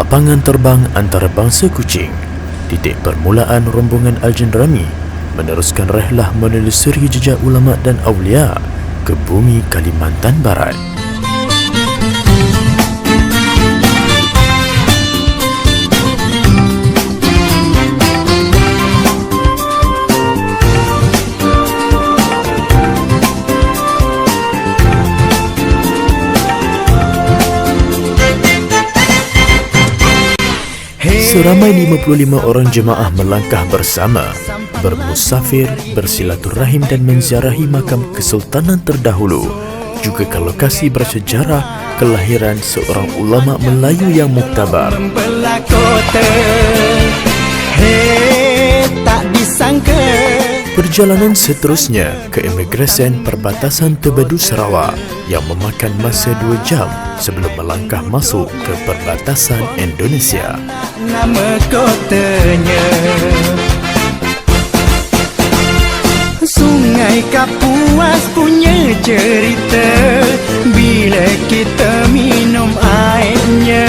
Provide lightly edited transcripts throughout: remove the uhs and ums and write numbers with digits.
Lapangan terbang antarabangsa Kuching, titik permulaan rombongan Al-Jendrami meneruskan rehlah menelusuri jejak ulama dan awliya ke bumi Kalimantan Barat. Seramai 55 orang jemaah melangkah bersama, bermusafir, bersilaturahim dan menziarahi makam kesultanan terdahulu, juga ke lokasi bersejarah kelahiran seorang ulama Melayu yang muktabar. Perjalanan seterusnya ke imigresen perbatasan Tebedu Sarawak yang memakan masa 2 jam sebelum melangkah masuk ke perbatasan Indonesia. Nama kotanya Sungai Kapuas punya cerita, bila kita minum airnya,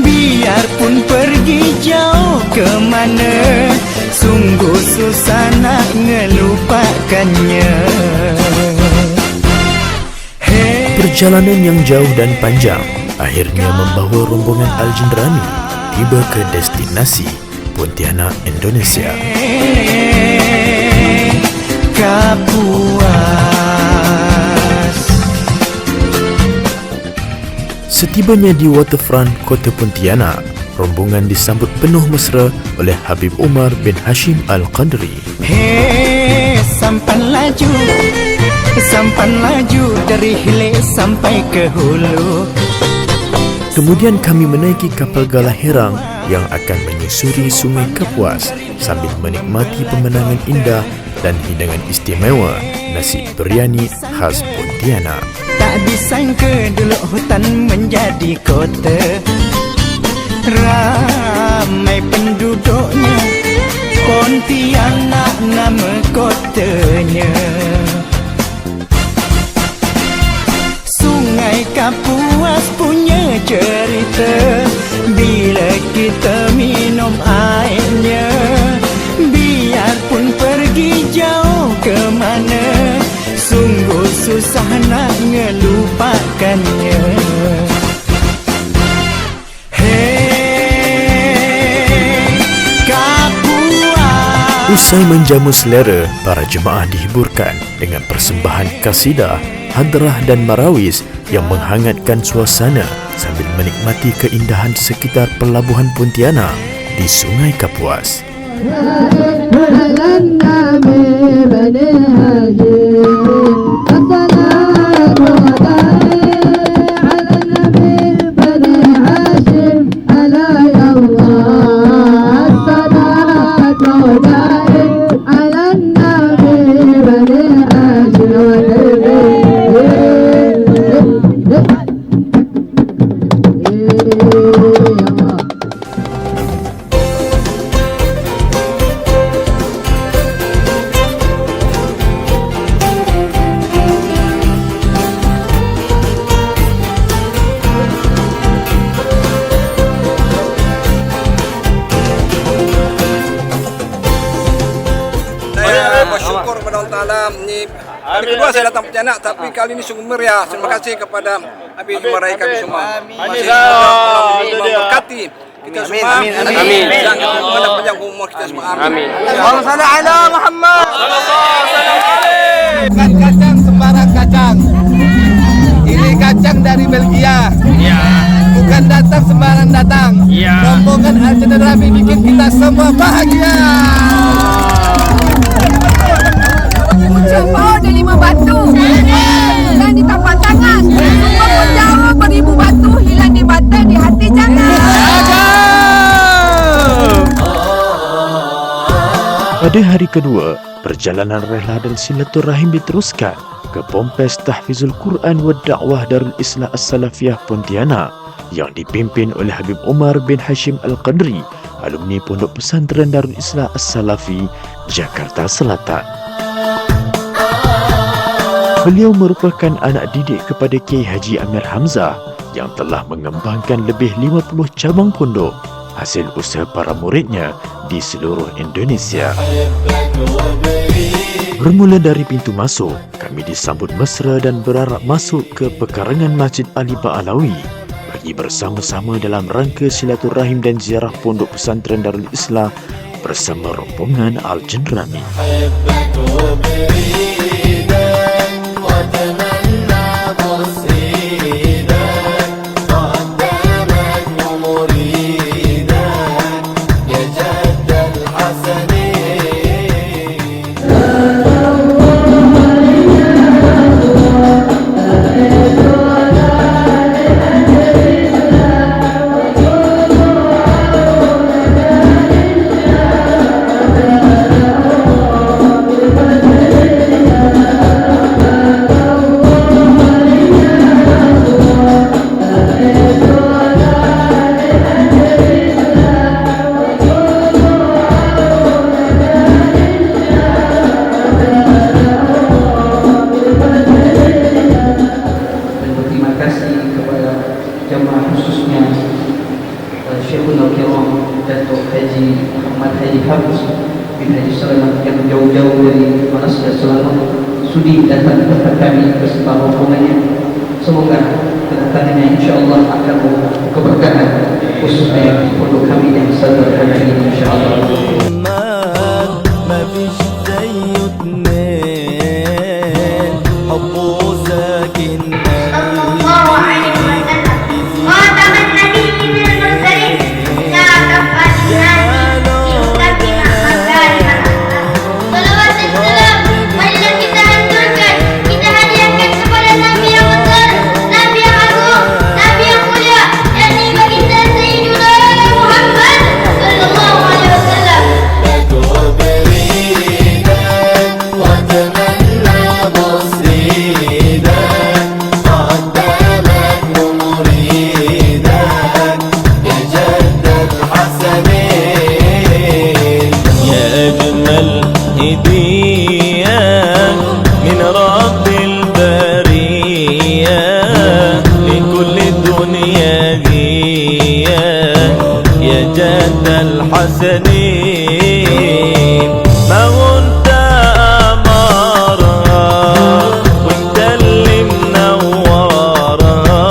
biarpun pergi jauh ke mana, sungguh susah nak ngelupakannya. Perjalanan yang jauh dan panjang akhirnya membawa rombongan Al-Jendrami tiba ke destinasi Pontianak, Indonesia. Kapuas. Setibanya di waterfront kota Pontianak, rombongan disambut penuh mesra oleh Habib Umar bin Hashim Al-Qadri. Sampan laju dari hilir sampai ke hulu. Kemudian kami menaiki kapal Galah Herang yang akan menyusuri Sungai Kapuas sambil menikmati pemandangan indah dan hidangan istimewa nasi biryani khas Pontianak. Tak disangka dulu hutan menjadi kota, ramai penduduknya, Pontianak nama kotanya. Sungai Kapuas punya cerita, bila kita minum airnya, biarpun pergi jauh ke mana, sungguh susah nak ngelupakannya. Usai menjamu selera, para jemaah dihiburkan dengan persembahan kasidah, hadrah dan marawis yang menghangatkan suasana sambil menikmati keindahan sekitar pelabuhan Pontianak di Sungai Kapuas. Bersyukur kepada Allah Ta'ala. Ini hari kedua saya datang Pontianak, tapi kali ini sungguh meriah. Terima kasih kepada Habib Umar kami semua. Allah memberkati kita semua. Amin. Dan kepada panjang umur kita semua. Amin. Allahumma shalli ala Muhammad. Bukan kacang sembarang kacang. Ini kacang dari Belgia. Bukan datang sembarang datang. Rombongan Al-Jendrami bikin kita semua bahagia. Jauh ada 5 batu dan di tapak tangan. Sungguh jauh beribu batu hilang di mata, di hati jangan. Pada hari kedua, perjalanan rehlah dan silaturahim diteruskan ke Pompes Tahfizul Quran wa Dakwah Darul Islah As-Salafiyah Pontianak yang dipimpin oleh Habib Umar bin Hashim Al-Qadri, alumni Pondok Pesantren Darul Islah As-Salafi, Jakarta Selatan. Beliau merupakan anak didik kepada Kiai Haji Amir Hamzah yang yang telah mengembangkan lebih 50 cabang pondok hasil usaha para muridnya di seluruh Indonesia. Bermula dari pintu masuk, kami disambut mesra dan berharap masuk ke pekarangan Masjid Ali Ba'alawi bagi bersama-sama dalam rangka silaturahim dan ziarah pondok pesantren Darul Islah bersama rombongan Al-Jenrami. jamaah khususnya Syekhul Kiram Datuk Haji Muhammad Haji Hafiz bin Haji Sulaiman yang jauh-jauh dari Malaysia selama sudi datang ke tempat kami beserta rombongannya. Semoga kedatangannya insya-Allah akan membawa keberkahan khususnya untuk kami yang sederhana ini insya-Allah. الحسنين ما كنت أمارها وانت اللي منورها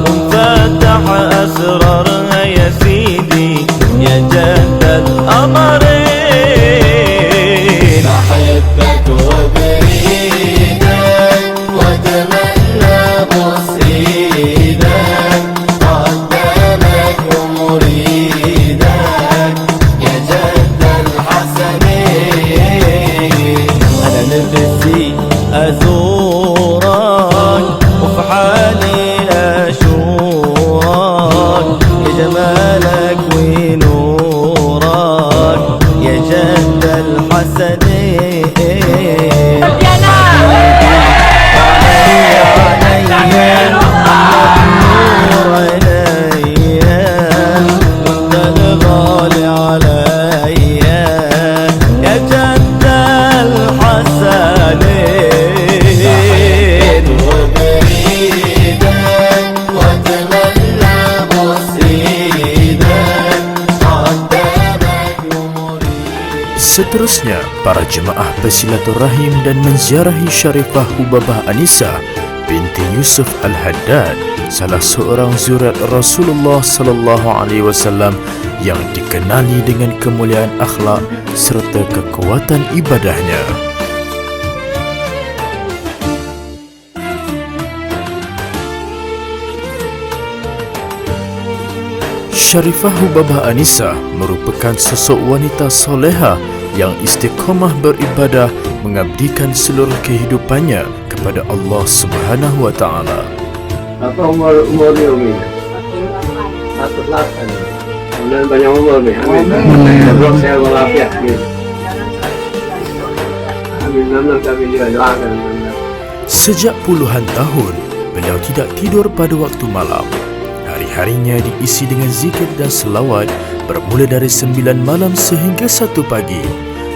ومفتح أسرارها يا سيدي يا جد الأمرين أحبك وبريدك وأتمنى مصيدك قدامك ومريدك يا جد الحسنين أنا نفسي أزورك وفي حالي أشورك يا جمالك ونورك يا جد الحسنين Seterusnya, para jemaah bersilaturahim dan menziarahi Syarifah Hubabah Anisa binti Yusuf Al-Haddad, salah seorang zuriat Rasulullah sallallahu alaihi wasallam yang dikenali dengan kemuliaan akhlak serta kekuatan ibadahnya. Syarifah Hubabah Anisa merupakan sosok wanita soleha yang istiqamah beribadah mengabdikan seluruh kehidupannya kepada Allah Subhanahu wa taala. Apa umur ni Umi? 18. Kemudian banyak umur ni. Amin. Semoga sehat walafiat. Amin. Amin. Kami juga doakan. Sejak puluhan tahun, beliau tidak tidur pada waktu malam. Hari-harinya diisi dengan zikir dan selawat bermula dari 9 malam sehingga 1 pagi.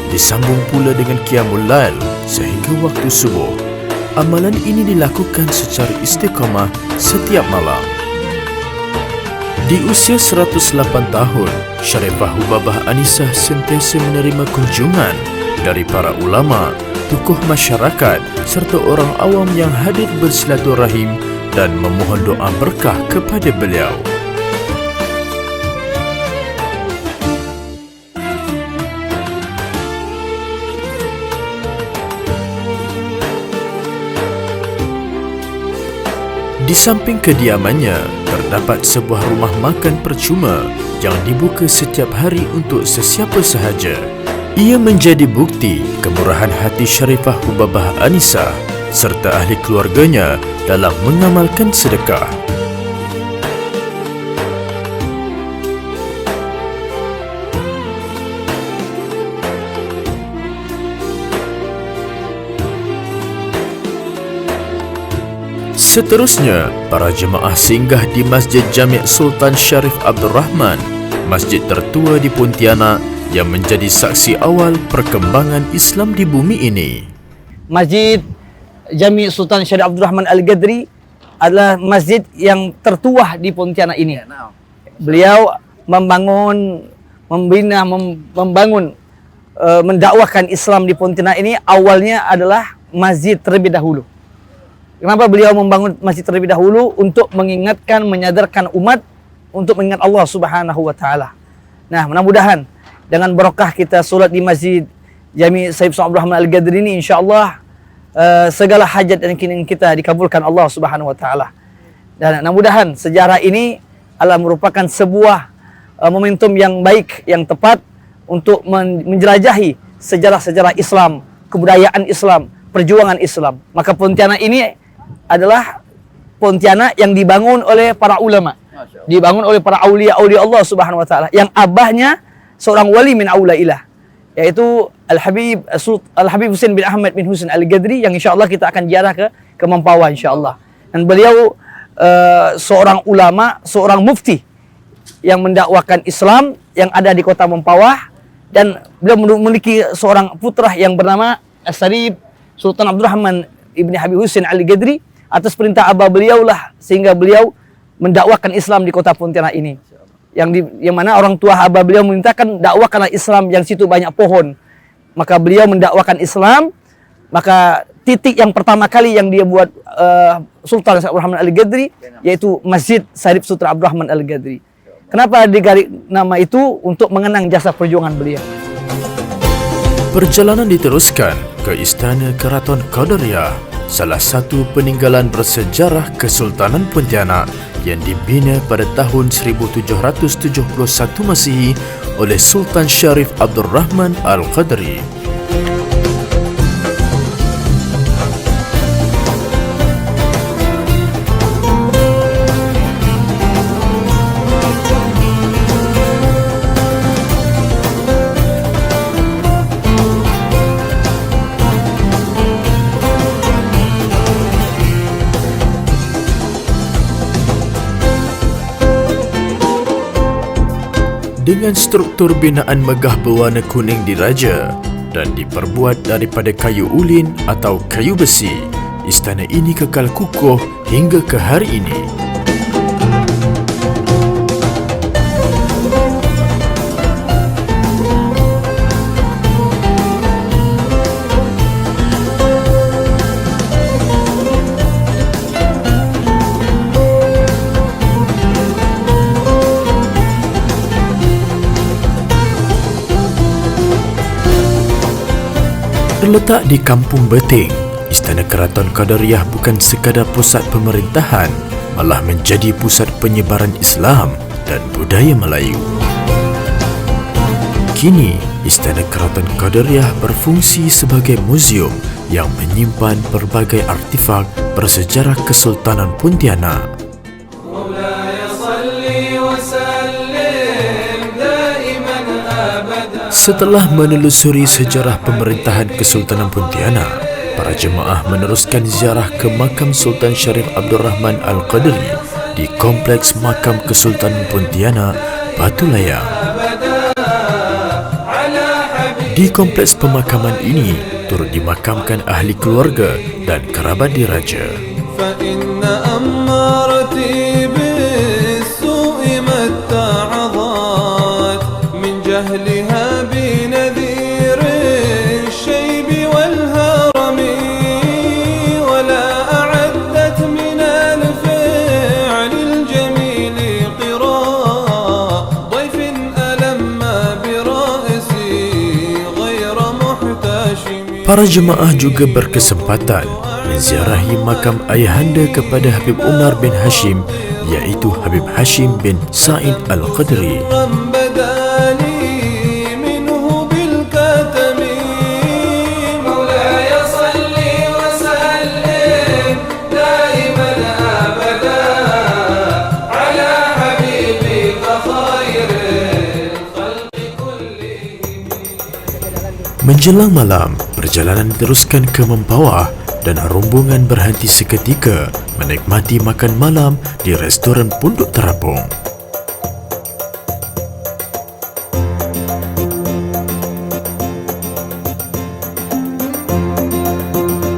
Disambung pula dengan qiyamul lail sehingga waktu subuh. Amalan ini dilakukan secara istiqamah setiap malam. Di usia 108 tahun, Syarifah Hubabah Anisah sentiasa menerima kunjungan dari para ulama, tokoh masyarakat serta orang awam yang hadir bersilaturahim dan memohon doa berkah kepada beliau. Di samping kediamannya, terdapat sebuah rumah makan percuma yang dibuka setiap hari untuk sesiapa sahaja. Ia menjadi bukti kemurahan hati Syarifah Hubabah Anisah serta ahli keluarganya dalam mengamalkan sedekah. Seterusnya, para jemaah singgah di Masjid Jami' Sultan Syarif Abdul Rahman, masjid tertua di Pontianak yang menjadi saksi awal perkembangan Islam di bumi ini. Masjid Jami' Sultan Syarif Abdul Rahman Al-Ghadri adalah masjid yang tertua di Pontianak ini. Beliau mendakwahkan Islam di Pontianak ini awalnya adalah masjid terlebih dahulu. Kenapa beliau membangun masjid terlebih dahulu? Untuk mengingatkan, menyadarkan umat untuk mengingat Allah Subhanahu wa taala. Nah, mudah-mudahan dengan barokah kita solat di Masjid Jami' Sayyid Abdul Rahman Al-Ghadri ini, insya-Allah segala hajat dan keinginan kita dikabulkan Allah Subhanahu wa taala. Dan mudah-mudahan sejarah ini adalah merupakan sebuah momentum yang baik, yang tepat untuk menjelajahi sejarah-sejarah Islam, kebudayaan Islam, perjuangan Islam. Maka Pontianak ini adalah Pontianak yang dibangun oleh para ulama, dibangun oleh para aulia-aulia Allah Subhanahu wa taala, yang abahnya seorang wali min aulailah, yaitu Al-Habib Husain bin Ahmad bin Husain Al-Ghadri, yang insyaallah kita akan ziarah ke Mempawah insyaallah. Dan beliau seorang ulama, seorang mufti yang mendakwakan Islam yang ada di kota Mempawah, dan beliau memiliki seorang putra yang bernama As-Sarib Sultan Abdul Rahman Ibni Habib Husain Al-Ghadri. Atas perintah abah beliau lah sehingga beliau mendakwakan Islam di kota Pontianak ini. Yang mana orang tua abah beliau memintakan dakwakanlah Islam yang situ banyak pohon. Maka beliau mendakwakan Islam. Maka titik yang pertama kali yang dia buat Sultan Abdul Rahman Al-Ghadri yaitu Masjid Syarif Sultan Abdul Rahman Al-Ghadri. Kenapa digaris nama itu? Untuk mengenang jasa perjuangan beliau. Perjalanan diteruskan ke Istana Keraton Qadariyah, salah satu peninggalan bersejarah Kesultanan Pontianak yang dibina pada tahun 1771 Masihi oleh Sultan Syarif Abdul Rahman Al-Qadri. Dengan struktur binaan megah berwarna kuning diraja dan diperbuat daripada kayu ulin atau kayu besi, istana ini kekal kukuh hingga ke hari ini. Terletak di Kampung Beting, Istana Keraton Qadariyah bukan sekadar pusat pemerintahan, malah menjadi pusat penyebaran Islam dan budaya Melayu. Kini, Istana Keraton Qadariyah berfungsi sebagai muzium yang menyimpan berbagai artifak bersejarah Kesultanan Pontianak. Setelah menelusuri sejarah pemerintahan Kesultanan Pontianak, para jemaah meneruskan ziarah ke makam Sultan Syarif Abdul Rahman Al-Qadri di Kompleks Makam Kesultanan Pontianak, Batu Layang. Di kompleks pemakaman ini turut dimakamkan ahli keluarga dan kerabat diraja. بنذير الشيب والهرم ولا أعدت من الفعل الجميل قراء ضيف ألم برأسي غير محتشم. Para jemaah juga berkesempatan menziarahi makam ayahanda kepada Habib Umar bin Hashim, iaitu Habib Hashim bin Sa'id Al-Qadri. Menjelang malam, perjalanan diteruskan ke Mempawah dan rombongan berhenti seketika menikmati makan malam di restoran Pondok Terapung.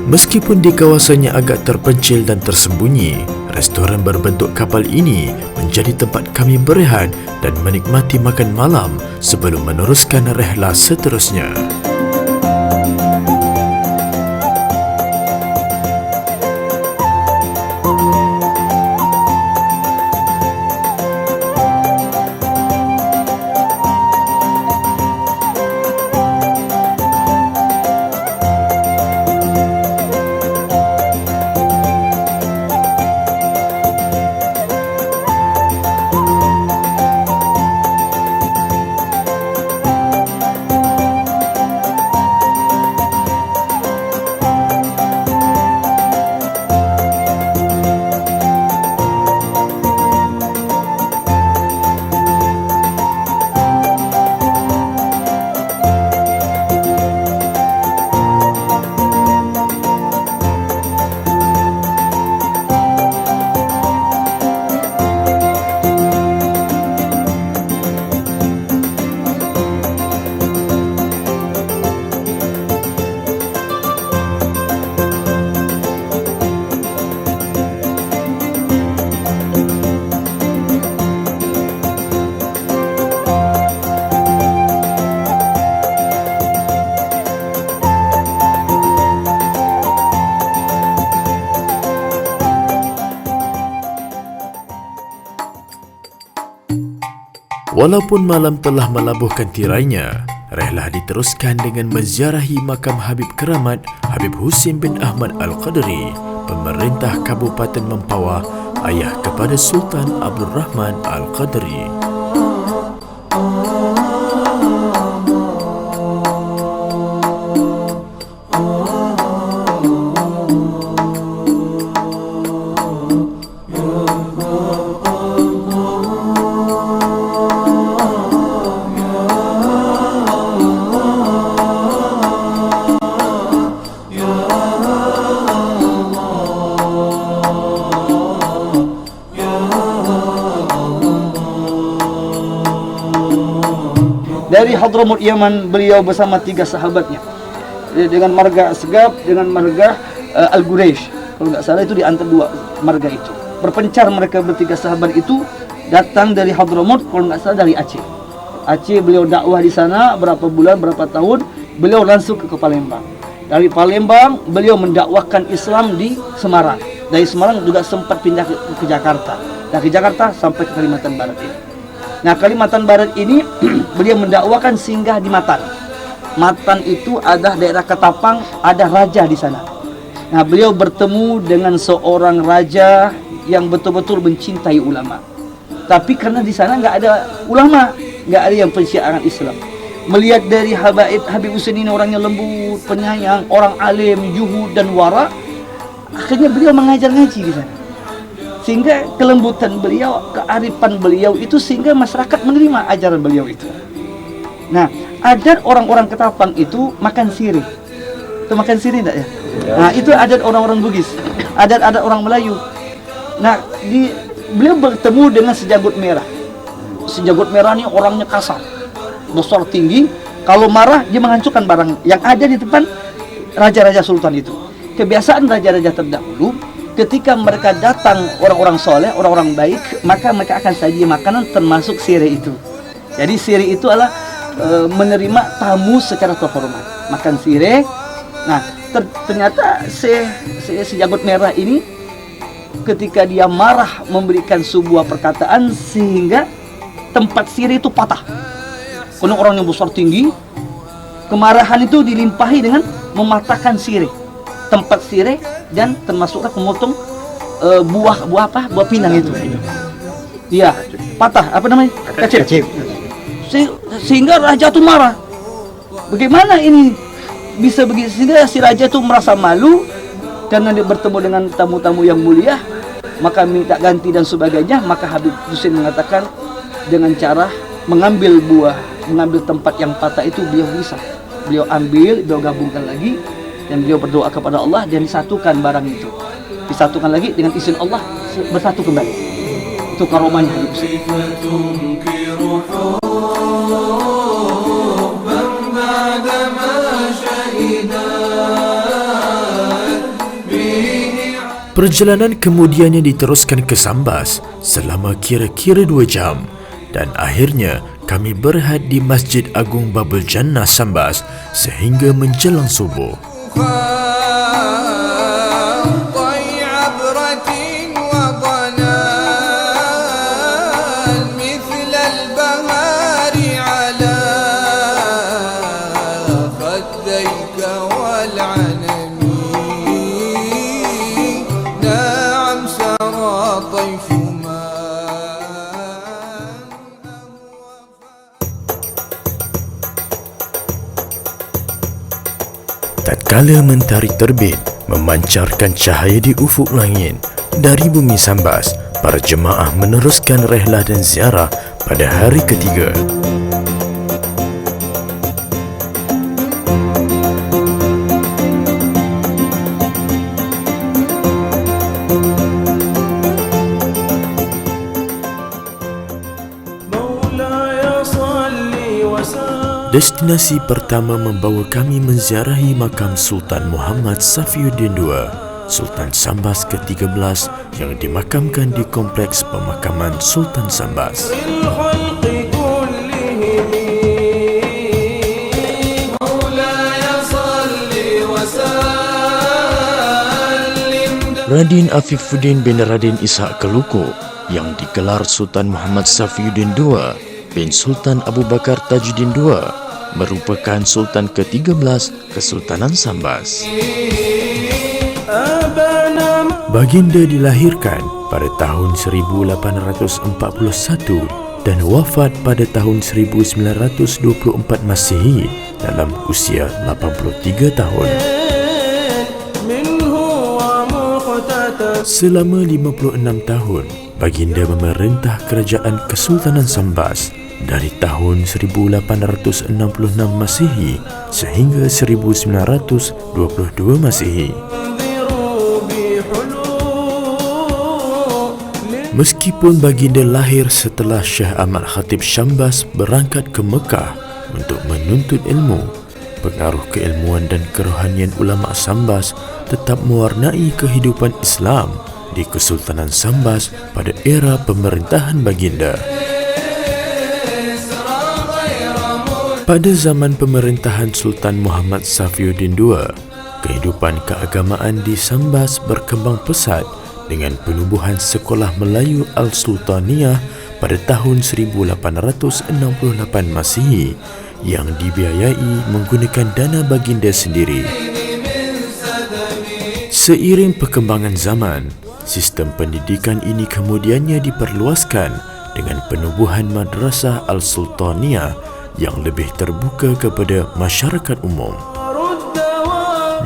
Meskipun di kawasannya agak terpencil dan tersembunyi, restoran berbentuk kapal ini menjadi tempat kami berehat dan menikmati makan malam sebelum meneruskan rehlah seterusnya. Walaupun malam telah melabuhkan tirainya, rehlah diteruskan dengan menziarahi makam Habib Keramat Habib Husin bin Ahmad Al-Qadri, pemerintah Kabupaten Mempawah, ayah kepada Sultan Abdul Rahman Al-Qadri. Dari Hadramut Yaman, beliau bersama 3 sahabatnya dengan marga Asgab, dengan marga Al-Quraish. Kalau nggak salah itu di antara 2 marga itu. Berpencar mereka bertiga sahabat itu datang dari Hadramut, kalau nggak salah dari Aceh. Aceh beliau dakwah di sana berapa bulan, berapa tahun, beliau langsung ke Palembang. Dari Palembang beliau mendakwahkan Islam di Semarang. Dari Semarang juga sempat pindah ke Jakarta. Dari Jakarta sampai ke Kalimantan Barat ini. Nah, Kalimantan Barat ini beliau mendakwakan singgah di Matan. Matan itu ada daerah Ketapang, ada raja di sana. Nah, beliau bertemu dengan seorang raja yang betul-betul mencintai ulama. Tapi karena di sana nggak ada ulama, nggak ada yang pensyiaran Islam. Melihat dari Habib Husin ini orangnya lembut, penyayang, orang alim, juhud dan wara, akhirnya beliau mengajar ngaji di sana. Sehingga kelembutan beliau, kearifan beliau itu sehingga masyarakat menerima ajaran beliau itu. Nah, adat orang-orang Ketapang itu makan sirih. Itu makan sirih enggak ya? Nah, itu adat orang-orang Bugis, adat-adat orang Melayu. Nah, beliau bertemu dengan sejagut merah. Sejagut merah ini orangnya kasar, besar tinggi. Kalau marah dia menghancurkan barang yang ada di depan raja-raja sultan itu. Kebiasaan raja-raja terdahulu, ketika mereka datang orang-orang soleh, orang-orang baik, maka mereka akan saji makanan termasuk sirih itu. Jadi sirih itu adalah menerima tamu secara terhormat, makan sirih. Nah, ternyata si janggut merah ini ketika dia marah memberikan sebuah perkataan sehingga tempat sirih itu patah. Karena orang yang besar tinggi, kemarahan itu dilimpahi dengan mematahkan sirih, tempat sirih, dan termasuklah memotong buah pinang itu. Iya, patah, apa namanya? Kacip. Sehingga raja itu marah. Bagaimana ini bisa begitu? Sehingga si raja itu merasa malu karena dia bertemu dengan tamu-tamu yang mulia, maka minta ganti dan sebagainya. Maka Habib Husin mengatakan dengan cara mengambil tempat yang patah itu beliau ambil, beliau gabungkan lagi, dan beliau berdoa kepada Allah dan disatukan barang itu. Disatukan lagi dengan izin Allah, bersatu kembali. Itu karomahnya Habib Husin. Perjalanan kemudiannya diteruskan ke Sambas selama kira-kira 2 jam dan akhirnya kami berehat di Masjid Agung Babul Jannah Sambas sehingga menjelang subuh. Tatkala mentari terbit memancarkan cahaya di ufuk langit dari bumi Sambas, para jemaah meneruskan rehlah dan ziarah pada hari ketiga. Destinasi pertama membawa kami menziarahi makam Sultan Muhammad Safiuddin II, Sultan Sambas ke-13 yang dimakamkan di Kompleks Pemakaman Sultan Sambas. Radin Afifuddin bin Radin Ishaq Keluku yang digelar Sultan Muhammad Safiuddin II bin Sultan Abu Bakar Tajuddin II merupakan Sultan ke-13 Kesultanan Sambas. Baginda dilahirkan pada tahun 1841 dan wafat pada tahun 1924 Masehi dalam usia 83 tahun. Selama 56 tahun, Baginda memerintah kerajaan Kesultanan Sambas dari tahun 1866 Masehi sehingga 1922 Masehi. Meskipun Baginda lahir setelah Syekh Ahmad Khatib Syambas berangkat ke Mekah untuk menuntut ilmu, pengaruh keilmuan dan kerohanian ulama Sambas tetap mewarnai kehidupan Islam di Kesultanan Sambas pada era pemerintahan Baginda. Pada zaman pemerintahan Sultan Muhammad Safiuddin II, kehidupan keagamaan di Sambas berkembang pesat dengan penubuhan sekolah Melayu Al-Sultaniyah pada tahun 1868 Masehi yang dibiayai menggunakan dana Baginda sendiri. Seiring perkembangan zaman, sistem pendidikan ini kemudiannya diperluaskan dengan penubuhan Madrasah Al-Sultaniyah yang lebih terbuka kepada masyarakat umum.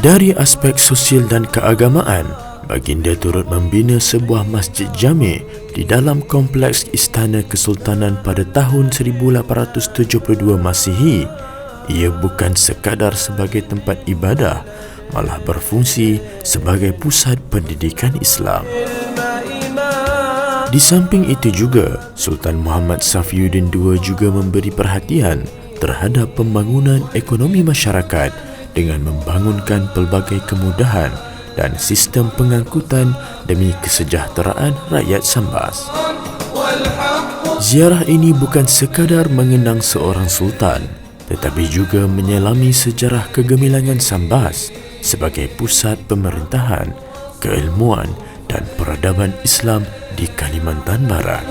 Dari aspek sosial dan keagamaan, Baginda turut membina sebuah masjid jami' di dalam kompleks Istana Kesultanan pada tahun 1872 Masehi. Ia bukan sekadar sebagai tempat ibadah, malah berfungsi sebagai pusat pendidikan Islam. Di samping itu juga, Sultan Muhammad Safiuddin II juga memberi perhatian terhadap pembangunan ekonomi masyarakat dengan membangunkan pelbagai kemudahan dan sistem pengangkutan demi kesejahteraan rakyat Sambas. Ziarah ini bukan sekadar mengenang seorang sultan, tetapi juga menyelami sejarah kegemilangan Sambas sebagai pusat pemerintahan, keilmuan dan peradaban Islam di Kalimantan Barat.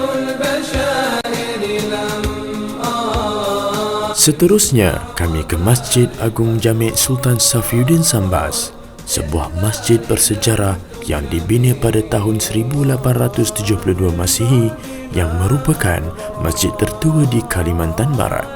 Seterusnya, kami ke Masjid Agung Jami' Sultan Safiuddin Sambas, sebuah masjid bersejarah yang dibina pada tahun 1872 Masihi yang merupakan masjid tertua di Kalimantan Barat.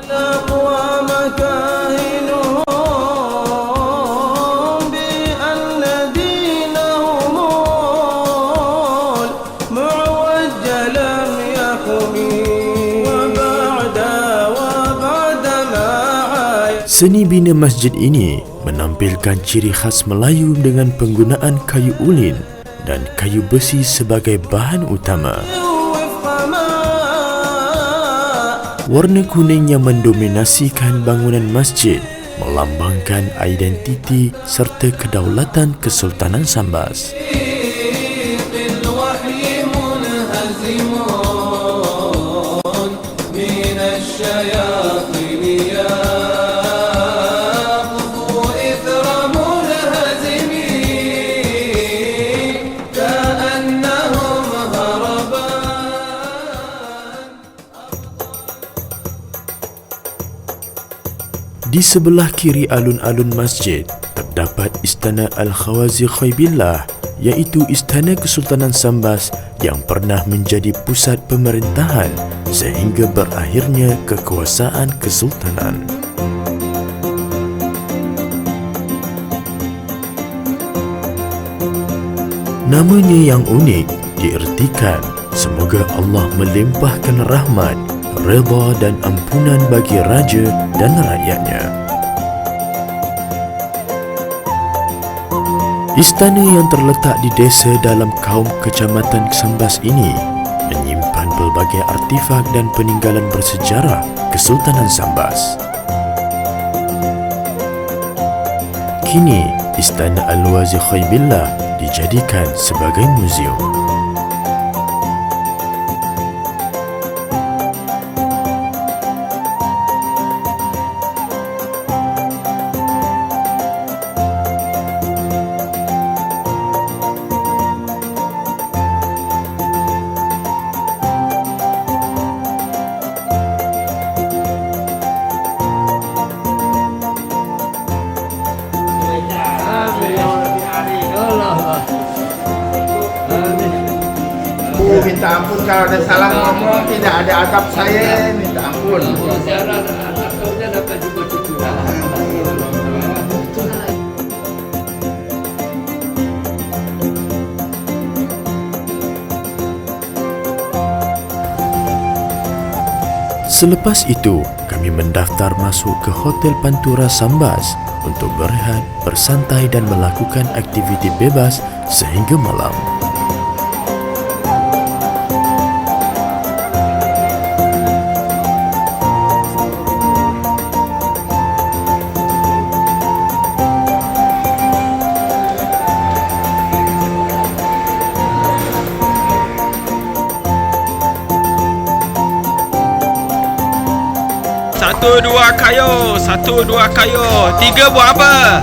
Seni bina masjid ini menampilkan ciri khas Melayu dengan penggunaan kayu ulin dan kayu besi sebagai bahan utama. Warna kuning yang mendominasikan bangunan masjid melambangkan identiti serta kedaulatan Kesultanan Sambas. Di sebelah kiri alun-alun masjid terdapat Istana Al-Khawazi Khaybillah, iaitu Istana Kesultanan Sambas yang pernah menjadi pusat pemerintahan sehingga berakhirnya kekuasaan kesultanan. Namanya yang unik diertikan semoga Allah melimpahkan rahmat, redha dan ampunan bagi raja dan rakyatnya. Istana yang terletak di desa dalam kaum kecamatan Sambas ini menyimpan pelbagai artifak dan peninggalan bersejarah Kesultanan Sambas. Kini, Istana Al-Wazi Khaybillah dijadikan sebagai muzium. Minta ampun kalau ada salah ngomong, tidak ada adab saya, minta ampun. Selepas itu, kami mendaftar masuk ke Hotel Pantura Sambas untuk berehat, bersantai dan melakukan aktiviti bebas sehingga malam. Satu dua kayu, tiga buat apa?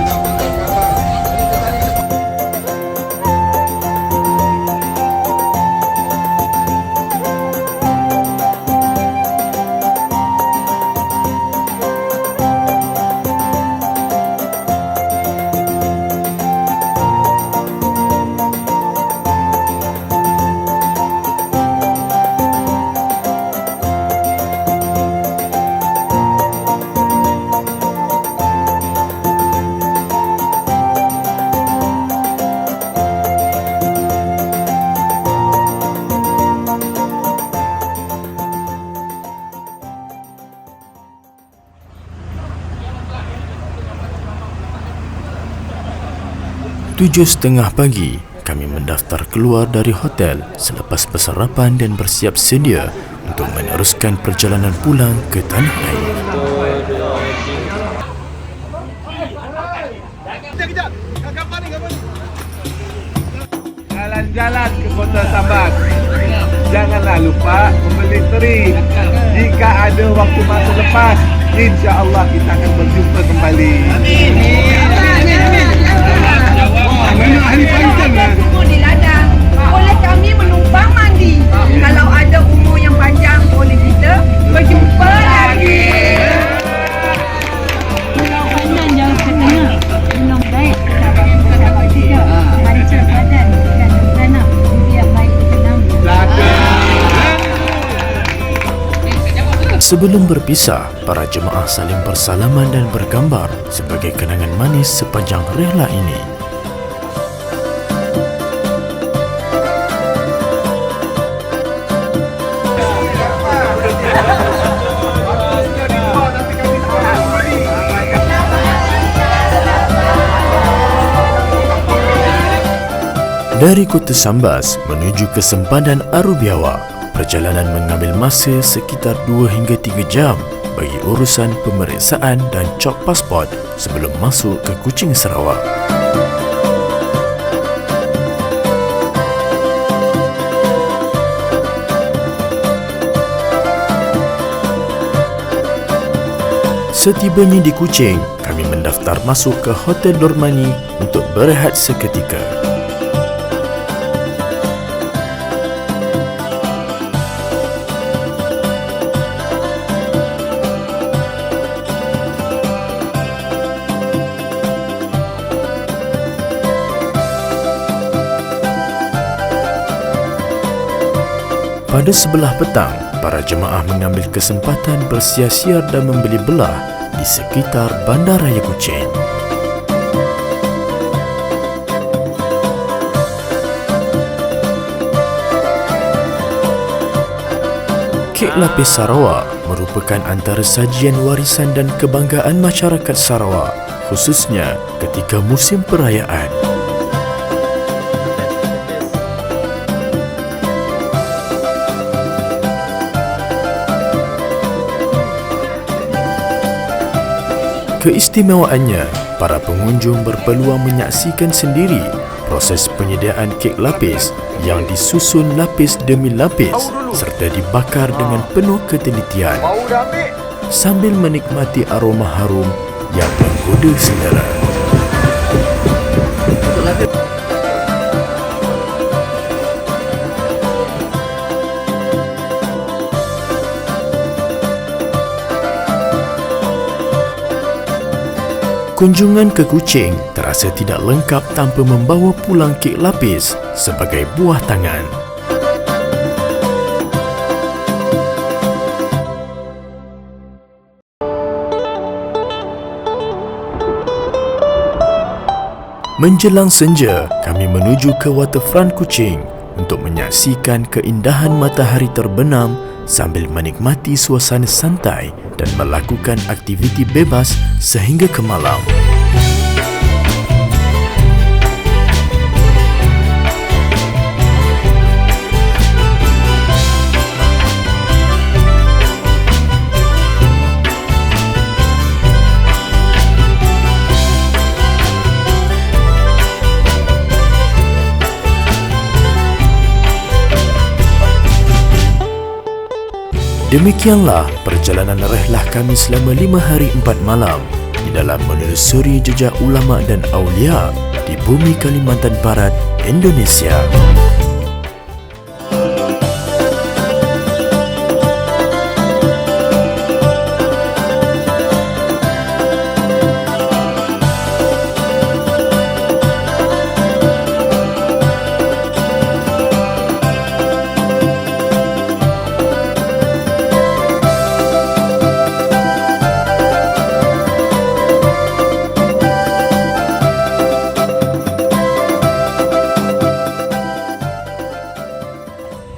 Tujuh 7:30 pagi, kami mendaftar keluar dari hotel selepas bersarapan dan bersiap sedia untuk meneruskan perjalanan pulang ke tanah air. Jalan-jalan ke Kota Sambas. Janganlah lupa membeli teri. Jika ada waktu masa lepas, InsyaAllah kita akan berjumpa kembali. Amin. Memang ahli pangkat lah. Umur di ladang. Boleh kami menumpang mandi. Kalau ada umur yang panjang, boleh kita berjumpa lagi. Kanan jauh ke tengah. Minum baik. Sabar juga. Lancar badan. Dan tanam. Biar baik tenang. Sebelum berpisah, para jemaah saling bersalaman dan bergambar sebagai kenangan manis sepanjang rihlah ini. Dari Kota Sambas menuju ke Sempadan Arubiawa, perjalanan mengambil masa sekitar 2 hingga 3 jam bagi urusan pemeriksaan dan cok pasport sebelum masuk ke Kuching, Sarawak. Setibanya di Kuching, kami mendaftar masuk ke Hotel Dormani untuk berehat seketika. Pada sebelah petang, para jemaah mengambil kesempatan bersiar-siar dan membeli belah di sekitar Bandaraya Kuching. Kek lapis Sarawak merupakan antara sajian warisan dan kebanggaan masyarakat Sarawak, khususnya ketika musim perayaan. Keistimewaannya, para pengunjung berpeluang menyaksikan sendiri proses penyediaan kek lapis yang disusun lapis demi lapis serta dibakar dengan penuh ketelitian sambil menikmati aroma harum yang menggoda selera. Kunjungan ke Kuching terasa tidak lengkap tanpa membawa pulang kek lapis sebagai buah tangan. Menjelang senja, kami menuju ke waterfront Kuching untuk menyaksikan keindahan matahari terbenam sambil menikmati suasana santai dan melakukan aktiviti bebas sehingga ke malam. Demikianlah perjalanan rihlah kami selama 5 hari 4 malam di dalam menelusuri jejak ulama dan aulia di bumi Kalimantan Barat, Indonesia.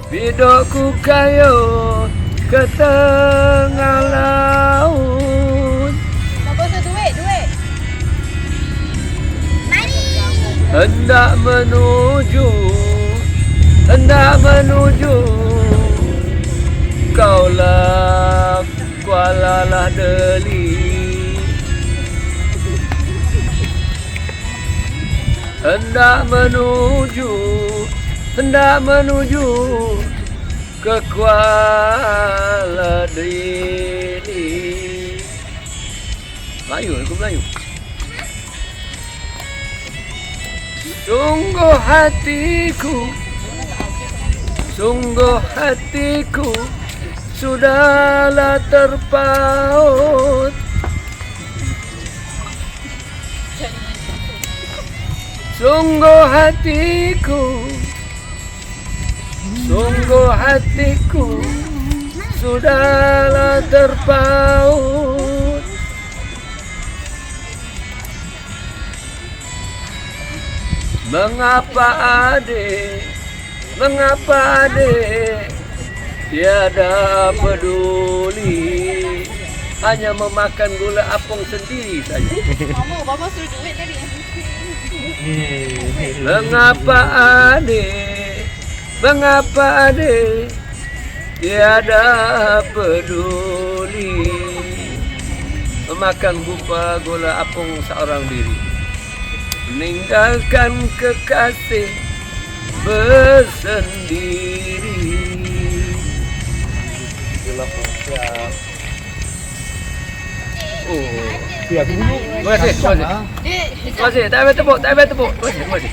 Bidokku kayo ke tengah laut. Apa tu duit? Mari. Hendak menuju kaulah Kuala Lah Deli. Hendak menuju ke Kuala Deli. Melayu. Sungguh hatiku sudahlah terpaut. Sungguh hatiku sudahlah terpaut. Mengapa adik tiada peduli, hanya memakan gula apung sendiri saja. Mama suruh duit tadi. Mengapa adik tiada peduli, memakan gula apung seorang diri, meninggalkan kekasih bersendiri. Terima kasih. Tak payah tepuk. Terima kasih.